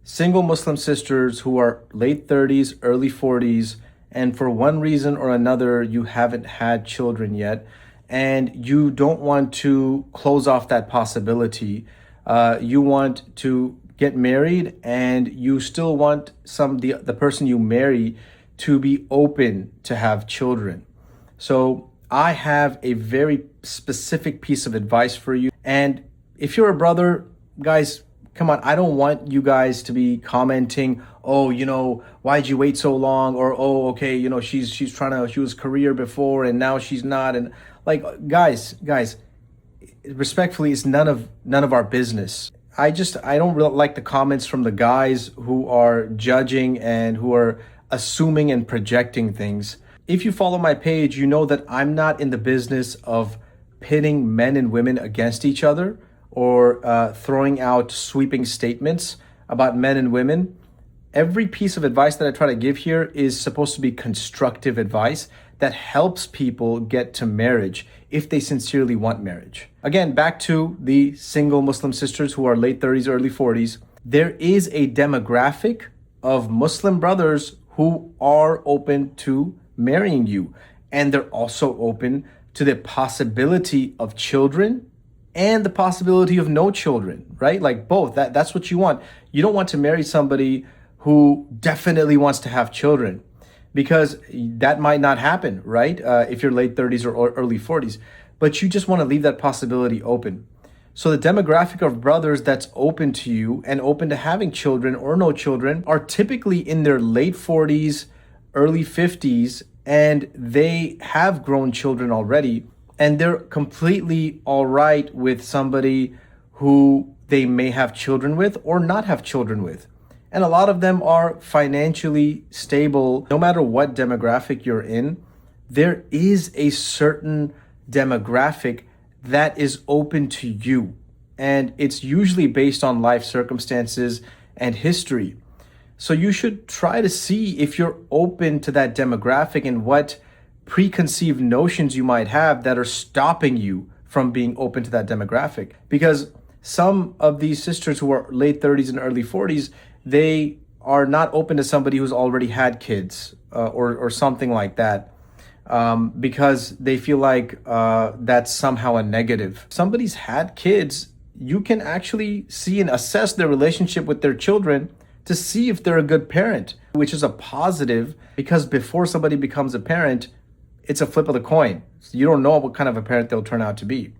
single Muslim sisters who are late 30s, early 40s, and for one reason or another, you haven't had children yet, and you don't want to close off that possibility. You want to get married, and you still want the person you marry to be open to have children. So I have a very specific piece of advice for you. And if you're a brother, guys, come on, I don't want you guys to be commenting, oh, why'd you wait so long? Or, oh, okay, she was career before and now she's not. And like, guys, respectfully, it's none of our business. I don't really like the comments from the guys who are judging and who are assuming and projecting things. If you follow my page, you know that I'm not in the business of pitting men and women against each other or throwing out sweeping statements about men and women. Every piece of advice that I try to give here is supposed to be constructive advice that helps people get to marriage if they sincerely want marriage. Again, back to the single Muslim sisters who are late 30s, early 40s. There is a demographic of Muslim brothers who are open to marrying you, and they're also open to the possibility of children and the possibility of no children, right? Like both. That's what you want. You don't want to marry somebody who definitely wants to have children, because that might not happen, right? If you're late 30s or early 40s, but you just want to leave that possibility open. So the demographic of brothers that's open to you and open to having children or no children are typically in their late 40s, early 50s, and they have grown children already, and they're completely all right with somebody who they may have children with or not have children with. And a lot of them are financially stable. No matter what demographic you're in, there is a certain demographic that is open to you. And it's usually based on life circumstances and history. So you should try to see if you're open to that demographic and what preconceived notions you might have that are stopping you from being open to that demographic. Because some of these sisters who are late 30s and early 40s, they are not open to somebody who's already had kids or something like that, because they feel like that's somehow a negative. If somebody's had kids, you can actually see and assess their relationship with their children to see if they're a good parent, which is a positive, because before somebody becomes a parent, it's a flip of the coin. So you don't know what kind of a parent they'll turn out to be.